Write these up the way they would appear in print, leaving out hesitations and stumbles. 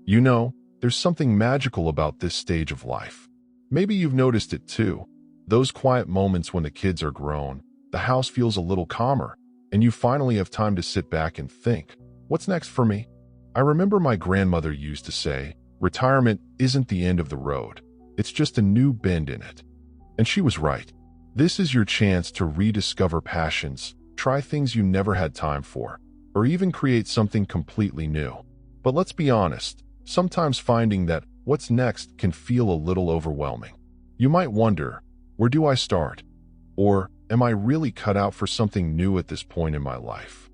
You know, there's something magical about this stage of life. Maybe you've noticed it too. Those quiet moments when the kids are grown, the house feels a little calmer, and you finally have time to sit back and think, what's next for me? I remember my grandmother used to say, retirement isn't the end of the road. It's just a new bend in it. And she was right. This is your chance to rediscover passions, try things you never had time for, or even create something completely new. But let's be honest, sometimes finding that what's next can feel a little overwhelming. You might wonder, where do I start? Or am I really cut out for something new at this point in my life?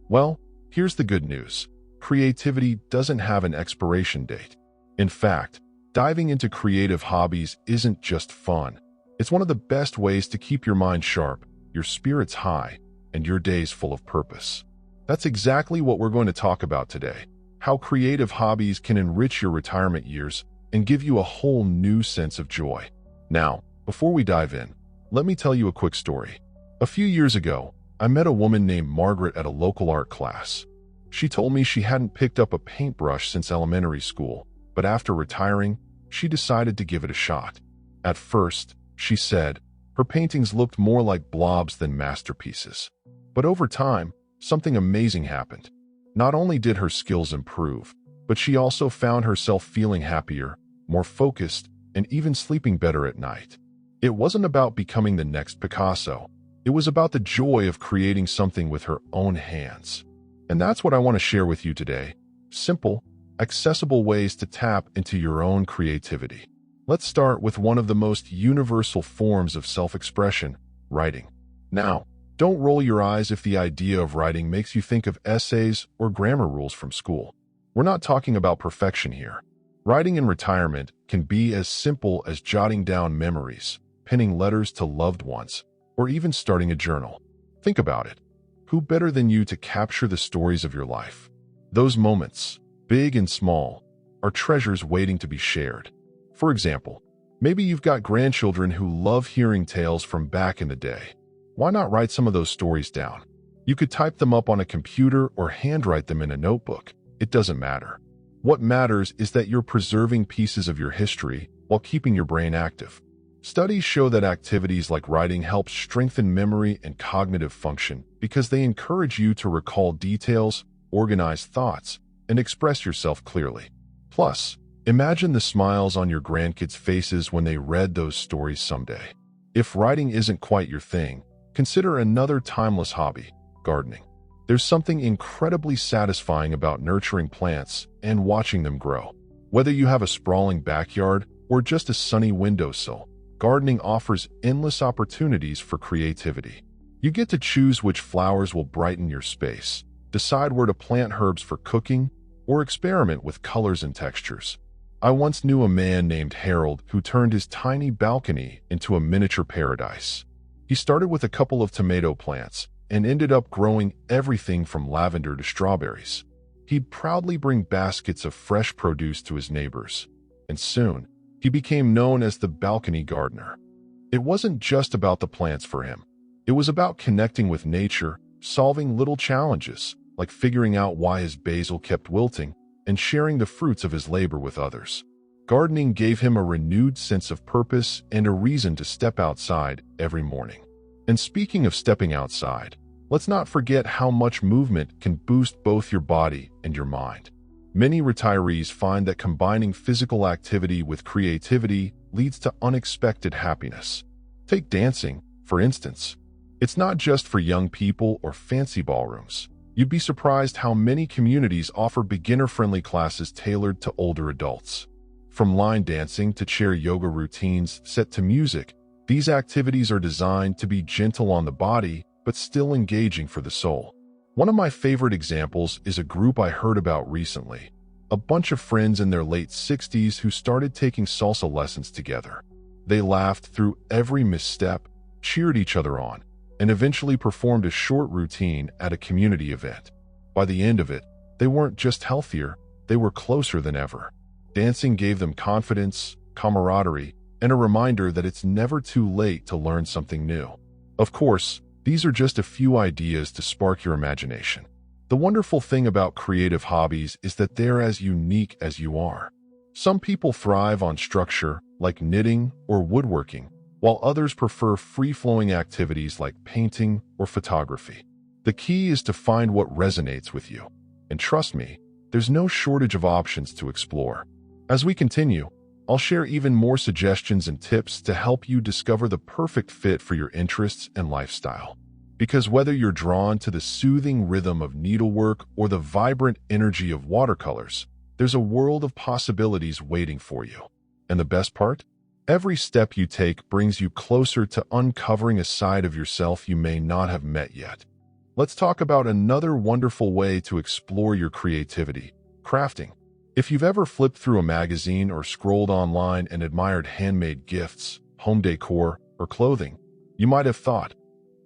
Well, here's the good news. Creativity doesn't have an expiration date. In fact, diving into creative hobbies isn't just fun. It's one of the best ways to keep your mind sharp, your spirits high, and your days full of purpose. That's exactly what we're going to talk about today. How creative hobbies can enrich your retirement years and give you a whole new sense of joy. Now, before we dive in, let me tell you a quick story. A few years ago, I met a woman named Margaret at a local art class. She told me she hadn't picked up a paintbrush since elementary school, but after retiring, she decided to give it a shot. At first, she said, her paintings looked more like blobs than masterpieces. But over time, something amazing happened. Not only did her skills improve, but she also found herself feeling happier, more focused, and even sleeping better at night. It wasn't about becoming the next Picasso. It was about the joy of creating something with her own hands. And that's what I want to share with you today. Simple, accessible ways to tap into your own creativity. Let's start with one of the most universal forms of self-expression, writing. Now, don't roll your eyes if the idea of writing makes you think of essays or grammar rules from school. We're not talking about perfection here. Writing in retirement can be as simple as jotting down memories, penning letters to loved ones, or even starting a journal. Think about it. Who better than you to capture the stories of your life? Those moments, big and small, are treasures waiting to be shared. For example, maybe you've got grandchildren who love hearing tales from back in the day. Why not write some of those stories down? You could type them up on a computer or handwrite them in a notebook. It doesn't matter. What matters is that you're preserving pieces of your history while keeping your brain active. Studies show that activities like writing help strengthen memory and cognitive function because they encourage you to recall details, organize thoughts, and express yourself clearly. Plus, imagine the smiles on your grandkids' faces when they read those stories someday. If writing isn't quite your thing, consider another timeless hobby, gardening. There's something incredibly satisfying about nurturing plants and watching them grow. Whether you have a sprawling backyard or just a sunny windowsill, gardening offers endless opportunities for creativity. You get to choose which flowers will brighten your space, decide where to plant herbs for cooking, or experiment with colors and textures. I once knew a man named Harold who turned his tiny balcony into a miniature paradise. He started with a couple of tomato plants and ended up growing everything from lavender to strawberries. He'd proudly bring baskets of fresh produce to his neighbors, and soon, he became known as the balcony gardener. It wasn't just about the plants for him. It was about connecting with nature, solving little challenges, like figuring out why his basil kept wilting, and sharing the fruits of his labor with others. Gardening gave him a renewed sense of purpose and a reason to step outside every morning. And speaking of stepping outside, let's not forget how much movement can boost both your body and your mind. Many retirees find that combining physical activity with creativity leads to unexpected happiness. Take dancing, for instance. It's not just for young people or fancy ballrooms. You'd be surprised how many communities offer beginner-friendly classes tailored to older adults. From line dancing to chair yoga routines set to music, these activities are designed to be gentle on the body but still engaging for the soul. One of my favorite examples is a group I heard about recently. A bunch of friends in their late 60s who started taking salsa lessons together. They laughed through every misstep, cheered each other on, and eventually performed a short routine at a community event. By the end of it, they weren't just healthier, they were closer than ever. Dancing gave them confidence, camaraderie, and a reminder that it's never too late to learn something new. Of course, these are just a few ideas to spark your imagination. The wonderful thing about creative hobbies is that they're as unique as you are. Some people thrive on structure, like knitting or woodworking, while others prefer free-flowing activities like painting or photography. The key is to find what resonates with you. And trust me, there's no shortage of options to explore. As we continue, I'll share even more suggestions and tips to help you discover the perfect fit for your interests and lifestyle. Because whether you're drawn to the soothing rhythm of needlework or the vibrant energy of watercolors, there's a world of possibilities waiting for you. And the best part? Every step you take brings you closer to uncovering a side of yourself you may not have met yet. Let's talk about another wonderful way to explore your creativity: crafting. If you've ever flipped through a magazine or scrolled online and admired handmade gifts, home decor, or clothing, you might have thought,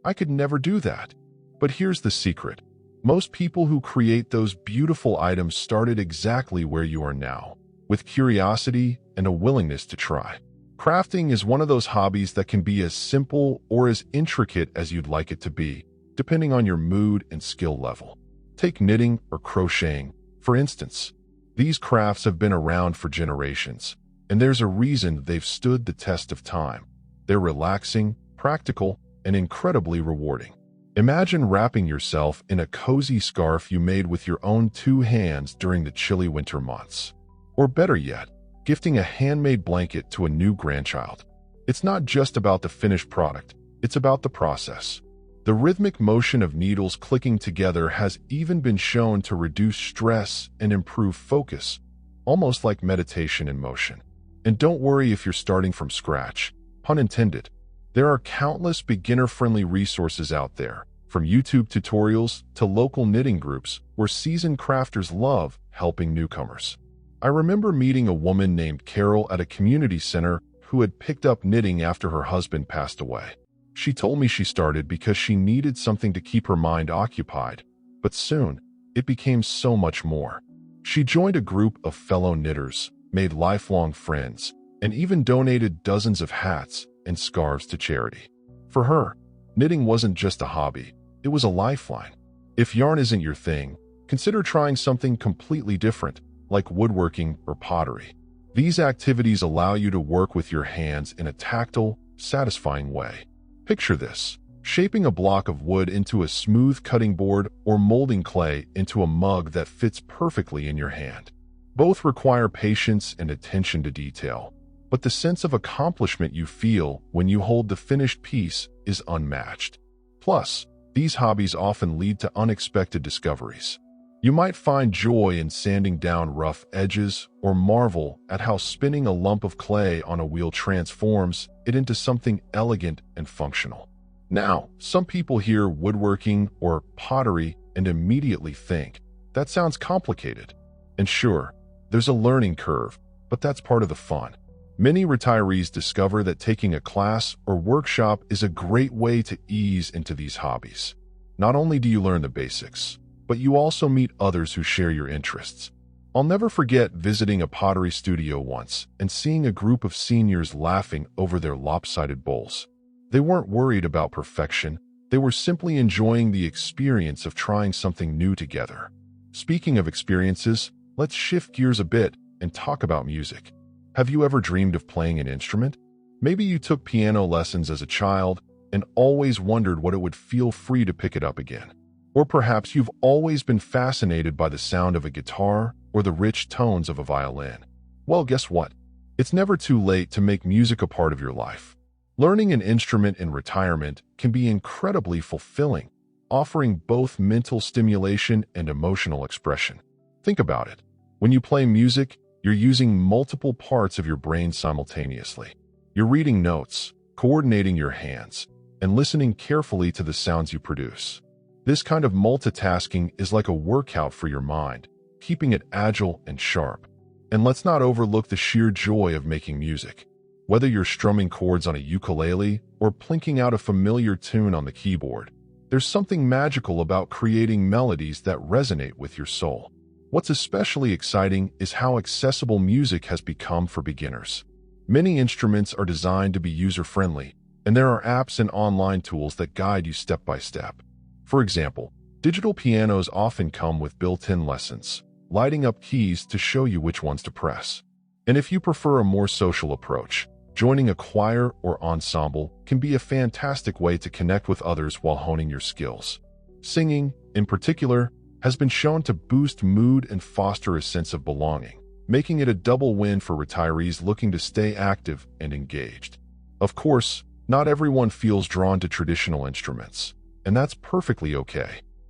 I could never do that. But here's the secret. Most people who create those beautiful items started exactly where you are now, with curiosity and a willingness to try. Crafting is one of those hobbies that can be as simple or as intricate as you'd like it to be, depending on your mood and skill level. Take knitting or crocheting, for instance. These crafts have been around for generations, and there's a reason they've stood the test of time. They're relaxing, practical, and incredibly rewarding. Imagine wrapping yourself in a cozy scarf you made with your own two hands during the chilly winter months. Or better yet, gifting a handmade blanket to a new grandchild. It's not just about the finished product, it's about the process. The rhythmic motion of needles clicking together has even been shown to reduce stress and improve focus, almost like meditation in motion. And don't worry if you're starting from scratch, pun intended. There are countless beginner-friendly resources out there, from YouTube tutorials to local knitting groups where seasoned crafters love helping newcomers. I remember meeting a woman named Carol at a community center who had picked up knitting after her husband passed away. She told me she started because she needed something to keep her mind occupied, but soon it became so much more. She joined a group of fellow knitters, made lifelong friends, and even donated dozens of hats and scarves to charity. For her, knitting wasn't just a hobby, it was a lifeline. If yarn isn't your thing, consider trying something completely different, like woodworking or pottery. These activities allow you to work with your hands in a tactile, satisfying way. Picture this: shaping a block of wood into a smooth cutting board or molding clay into a mug that fits perfectly in your hand. Both require patience and attention to detail, but the sense of accomplishment you feel when you hold the finished piece is unmatched. Plus, these hobbies often lead to unexpected discoveries. You might find joy in sanding down rough edges or marvel at how spinning a lump of clay on a wheel transforms it into something elegant and functional. Now, some people hear woodworking or pottery and immediately think, that sounds complicated. And sure, there's a learning curve, but that's part of the fun. Many retirees discover that taking a class or workshop is a great way to ease into these hobbies. Not only do you learn the basics, but you also meet others who share your interests. I'll never forget visiting a pottery studio once and seeing a group of seniors laughing over their lopsided bowls. They weren't worried about perfection, they were simply enjoying the experience of trying something new together. Speaking of experiences, let's shift gears a bit and talk about music. Have you ever dreamed of playing an instrument? Maybe you took piano lessons as a child and always wondered what it would feel free to pick it up again. Or perhaps you've always been fascinated by the sound of a guitar or the rich tones of a violin. Well, guess what? It's never too late to make music a part of your life. Learning an instrument in retirement can be incredibly fulfilling, offering both mental stimulation and emotional expression. Think about it. When you play music, you're using multiple parts of your brain simultaneously. You're reading notes, coordinating your hands, and listening carefully to the sounds you produce. This kind of multitasking is like a workout for your mind, keeping it agile and sharp. And let's not overlook the sheer joy of making music. Whether you're strumming chords on a ukulele or plinking out a familiar tune on the keyboard, there's something magical about creating melodies that resonate with your soul. What's especially exciting is how accessible music has become for beginners. Many instruments are designed to be user-friendly, and there are apps and online tools that guide you step by step. For example, Digital pianos often come with built-in lessons, lighting up keys to show you which ones to press. And if you prefer a more social approach, joining a choir or ensemble can be a fantastic way to connect with others while honing your skills. Singing, in particular, has been shown to boost mood and foster a sense of belonging, making it a double win for retirees looking to stay active and engaged. Of course, not everyone feels drawn to traditional instruments, and that's perfectly okay.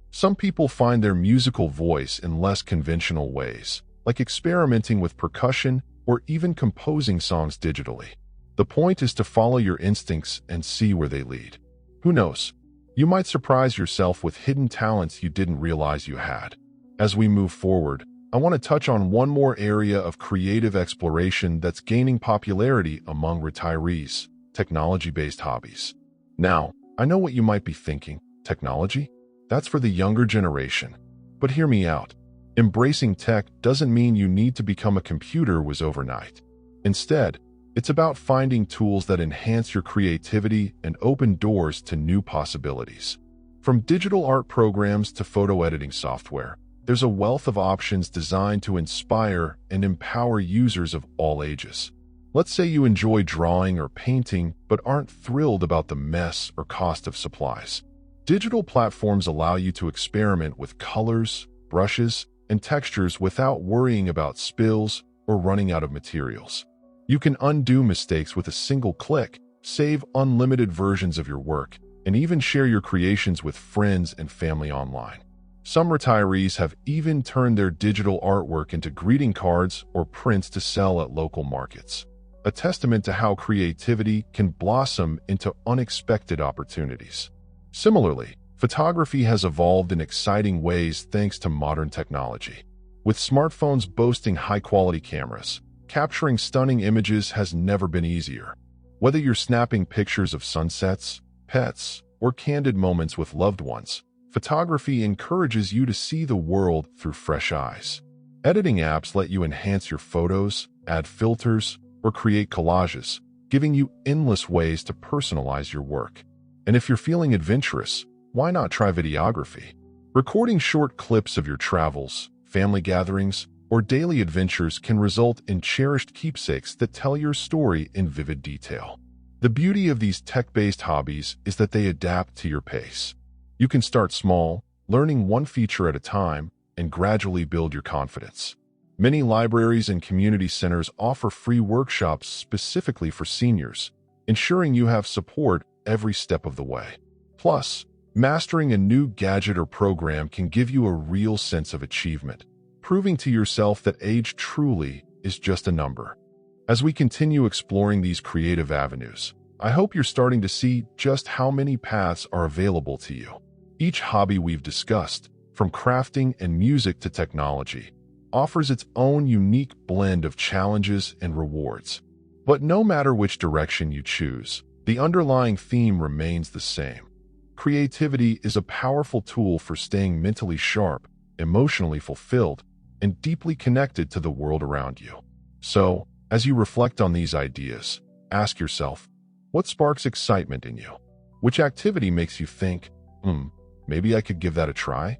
Some people find their musical voice in less conventional ways, like experimenting with percussion or even composing songs digitally. The point is to follow your instincts and see where they lead. Who knows? You might surprise yourself with hidden talents you didn't realize you had. As we move forward, I want to touch on one more area of creative exploration that's gaining popularity among retirees: technology-based hobbies. Now, I know what you might be thinking. Technology? That's for the younger generation. But hear me out. Embracing tech doesn't mean you need to become a computer whiz overnight. Instead, it's about finding tools that enhance your creativity and open doors to new possibilities. From digital art programs to photo editing software, there's a wealth of options designed to inspire and empower users of all ages. Let's say you enjoy drawing or painting but aren't thrilled about the mess or cost of supplies. Digital platforms allow you to experiment with colors, brushes, and textures without worrying about spills or running out of materials. You can undo mistakes with a single click, save unlimited versions of your work, and even share your creations with friends and family online. Some retirees have even turned their digital artwork into greeting cards or prints to sell at local markets, a testament to how creativity can blossom into unexpected opportunities. Similarly, photography has evolved in exciting ways thanks to modern technology. With smartphones boasting high-quality cameras, capturing stunning images has never been easier. Whether you're snapping pictures of sunsets, pets, or candid moments with loved ones, photography encourages you to see the world through fresh eyes. Editing apps let you enhance your photos, add filters, or create collages, giving you endless ways to personalize your work. And if you're feeling adventurous, why not try videography? Recording short clips of your travels, family gatherings, or daily adventures can result in cherished keepsakes that tell your story in vivid detail. The beauty of these tech-based hobbies is that they adapt to your pace. You can start small, learning one feature at a time, and gradually build your confidence. Many libraries and community centers offer free workshops specifically for seniors, ensuring you have support every step of the way. Plus, mastering a new gadget or program can give you a real sense of achievement, proving to yourself that age truly is just a number. As we continue exploring these creative avenues, I hope you're starting to see just how many paths are available to you. Each hobby we've discussed, from crafting and music to technology, offers its own unique blend of challenges and rewards. But no matter which direction you choose, the underlying theme remains the same. Creativity is a powerful tool for staying mentally sharp, emotionally fulfilled, and deeply connected to the world around you. So, as you reflect on these ideas, ask yourself, what sparks excitement in you? Which activity makes you think, maybe I could give that a try?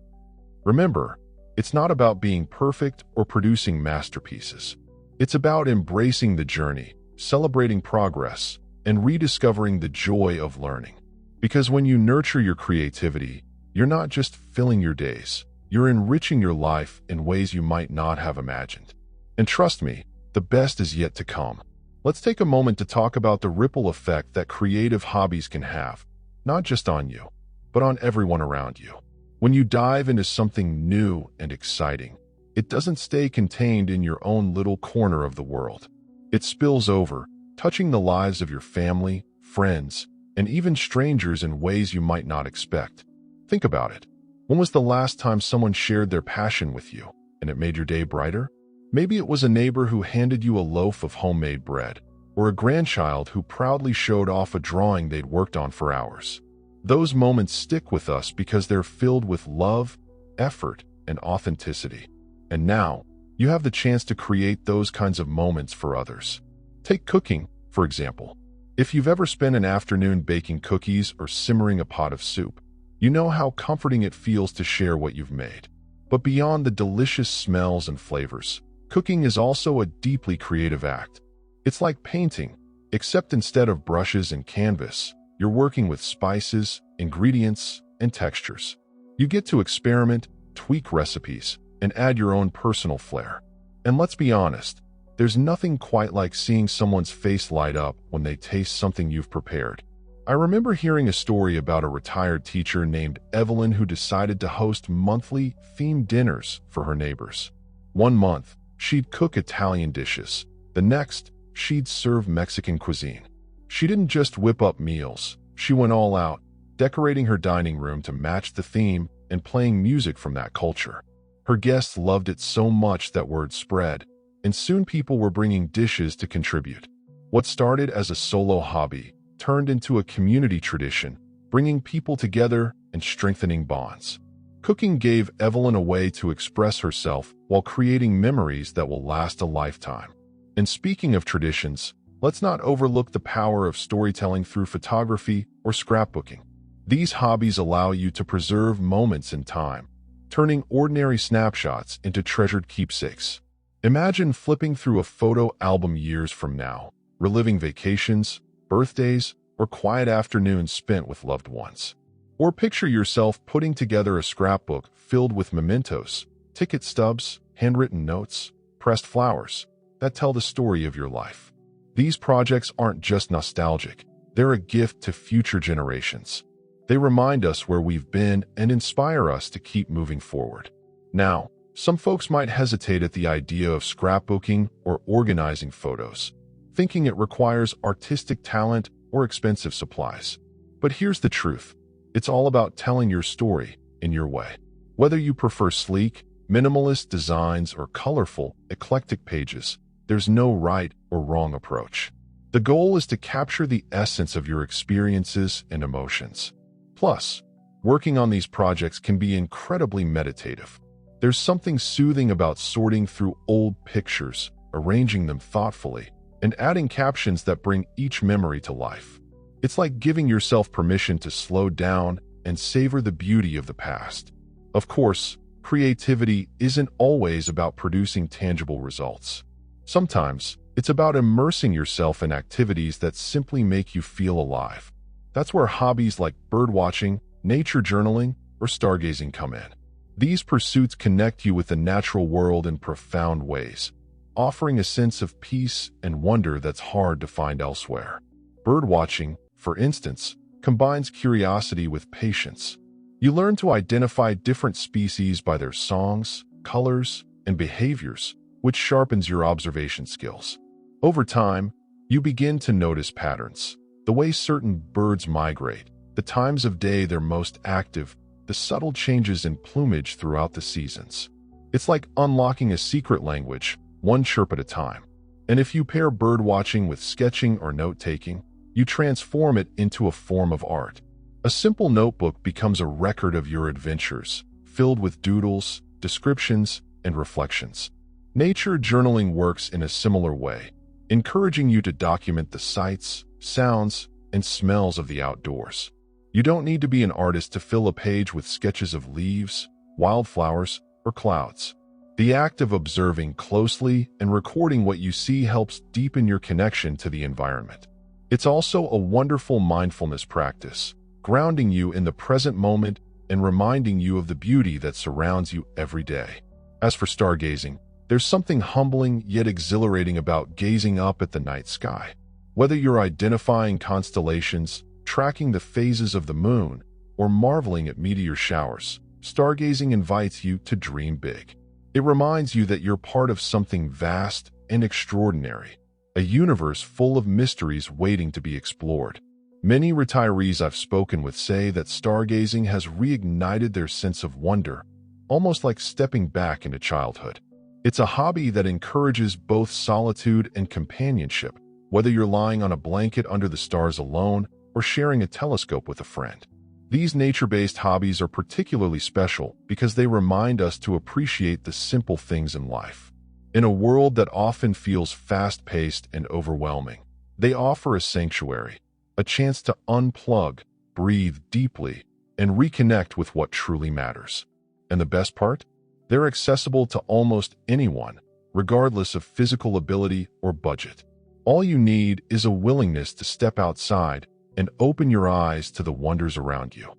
Remember, it's not about being perfect or producing masterpieces. It's about embracing the journey, celebrating progress, and rediscovering the joy of learning. Because when you nurture your creativity, you're not just filling your days, you're enriching your life in ways you might not have imagined. And trust me, the best is yet to come. Let's take a moment to talk about the ripple effect that creative hobbies can have, not just on you, but on everyone around you. When you dive into something new and exciting, it doesn't stay contained in your own little corner of the world. It spills over, touching the lives of your family, friends, and even strangers in ways you might not expect. Think about it. When was the last time someone shared their passion with you, and it made your day brighter? Maybe it was a neighbor who handed you a loaf of homemade bread, or a grandchild who proudly showed off a drawing they'd worked on for hours. Those moments stick with us because they're filled with love, effort, and authenticity. And now, you have the chance to create those kinds of moments for others. Take cooking, for example. If you've ever spent an afternoon baking cookies or simmering a pot of soup, You know how comforting it feels to share what you've made. But beyond the delicious smells and flavors, cooking is also a deeply creative act. It's like painting, except instead of brushes and canvas, you're working with spices, ingredients, and textures. You get to experiment, tweak recipes, and add your own personal flair. And let's be honest, there's nothing quite like seeing someone's face light up when they taste something you've prepared. I remember hearing a story about a retired teacher named Evelyn who decided to host monthly themed dinners for her neighbors. One month, she'd cook Italian dishes. The next, she'd serve Mexican cuisine. She didn't just whip up meals. She went all out, decorating her dining room to match the theme and playing music from that culture. Her guests loved it so much that word spread, and soon people were bringing dishes to contribute. What started as a solo hobby turned into a community tradition, bringing people together and strengthening bonds. Cooking gave Evelyn a way to express herself while creating memories that will last a lifetime. And speaking of traditions, let's not overlook the power of storytelling through photography or scrapbooking. These hobbies allow you to preserve moments in time, turning ordinary snapshots into treasured keepsakes. Imagine flipping through a photo album years from now, reliving vacations, birthdays, or quiet afternoons spent with loved ones. Or picture yourself putting together a scrapbook filled with mementos, ticket stubs, handwritten notes, pressed flowers that tell the story of your life. These projects aren't just nostalgic, they're a gift to future generations. They remind us where we've been and inspire us to keep moving forward. Now, some folks might hesitate at the idea of scrapbooking or organizing photos, thinking it requires artistic talent or expensive supplies. But here's the truth. It's all about telling your story in your way. Whether you prefer sleek, minimalist designs or colorful, eclectic pages, there's no right or wrong approach. The goal is to capture the essence of your experiences and emotions. Plus, working on these projects can be incredibly meditative. There's something soothing about sorting through old pictures, arranging them thoughtfully, and adding captions that bring each memory to life. It's like giving yourself permission to slow down and savor the beauty of the past. Of course, creativity isn't always about producing tangible results. Sometimes, it's about immersing yourself in activities that simply make you feel alive. That's where hobbies like birdwatching, nature journaling, or stargazing come in. These pursuits connect you with the natural world in profound ways, offering a sense of peace and wonder that's hard to find elsewhere. Birdwatching, for instance, combines curiosity with patience. You learn to identify different species by their songs, colors, and behaviors, which sharpens your observation skills. Over time, you begin to notice patterns, the way certain birds migrate, the times of day they're most active, the subtle changes in plumage throughout the seasons. It's like unlocking a secret language, one chirp at a time. And if you pair birdwatching with sketching or note-taking, you transform it into a form of art. A simple notebook becomes a record of your adventures, filled with doodles, descriptions, and reflections. Nature journaling works in a similar way, encouraging you to document the sights, sounds, and smells of the outdoors. You don't need to be an artist to fill a page with sketches of leaves, wildflowers, or clouds. The act of observing closely and recording what you see helps deepen your connection to the environment. It's also a wonderful mindfulness practice, grounding you in the present moment and reminding you of the beauty that surrounds you every day. As for stargazing, there's something humbling yet exhilarating about gazing up at the night sky. Whether you're identifying constellations, tracking the phases of the moon, or marveling at meteor showers, stargazing invites you to dream big. It reminds you that you're part of something vast and extraordinary, a universe full of mysteries waiting to be explored. Many retirees I've spoken with say that stargazing has reignited their sense of wonder, almost like stepping back into childhood. It's a hobby that encourages both solitude and companionship, whether you're lying on a blanket under the stars alone or sharing a telescope with a friend. These nature-based hobbies are particularly special because they remind us to appreciate the simple things in life. In a world that often feels fast-paced and overwhelming, they offer a sanctuary, a chance to unplug, breathe deeply, and reconnect with what truly matters. And the best part? They're accessible to almost anyone, regardless of physical ability or budget. All you need is a willingness to step outside and open your eyes to the wonders around you.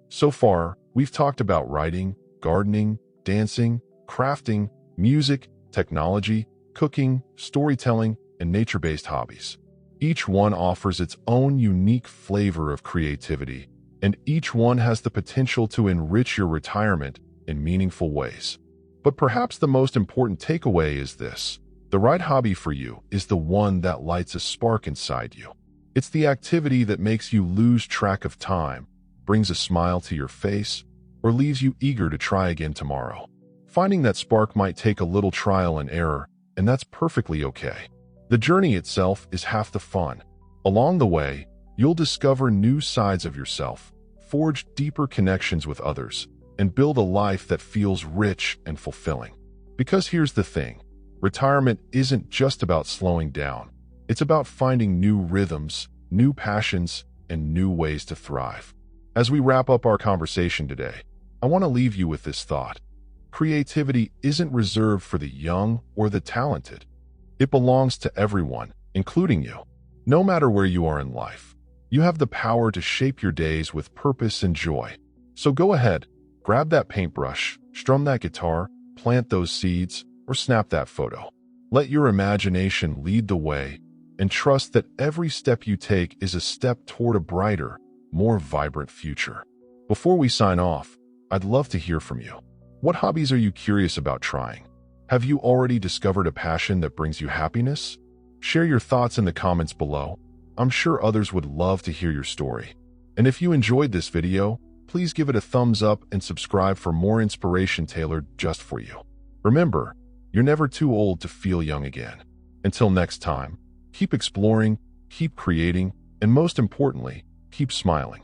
So far, we've talked about writing, gardening, dancing, crafting, music, technology, cooking, storytelling, and nature-based hobbies. Each one offers its own unique flavor of creativity, and each one has the potential to enrich your retirement in meaningful ways. But perhaps the most important takeaway is this: the right hobby for you is the one that lights a spark inside you. It's the activity that makes you lose track of time, brings a smile to your face, or leaves you eager to try again tomorrow. Finding that spark might take a little trial and error, and that's perfectly okay. The journey itself is half the fun. Along the way, you'll discover new sides of yourself, forge deeper connections with others, and build a life that feels rich and fulfilling. Because here's the thing: retirement isn't just about slowing down. It's about finding new rhythms, new passions, and new ways to thrive. As we wrap up our conversation today, I want to leave you with this thought. Creativity isn't reserved for the young or the talented. It belongs to everyone, including you. No matter where you are in life, you have the power to shape your days with purpose and joy. So go ahead, grab that paintbrush, strum that guitar, plant those seeds, or snap that photo. Let your imagination lead the way, and trust that every step you take is a step toward a brighter, more vibrant future. Before we sign off, I'd love to hear from you. What hobbies are you curious about trying? Have you already discovered a passion that brings you happiness? Share your thoughts in the comments below. I'm sure others would love to hear your story. And if you enjoyed this video, please give it a thumbs up and subscribe for more inspiration tailored just for you. Remember, you're never too old to feel young again. Until next time, keep exploring, keep creating, and most importantly, keep smiling.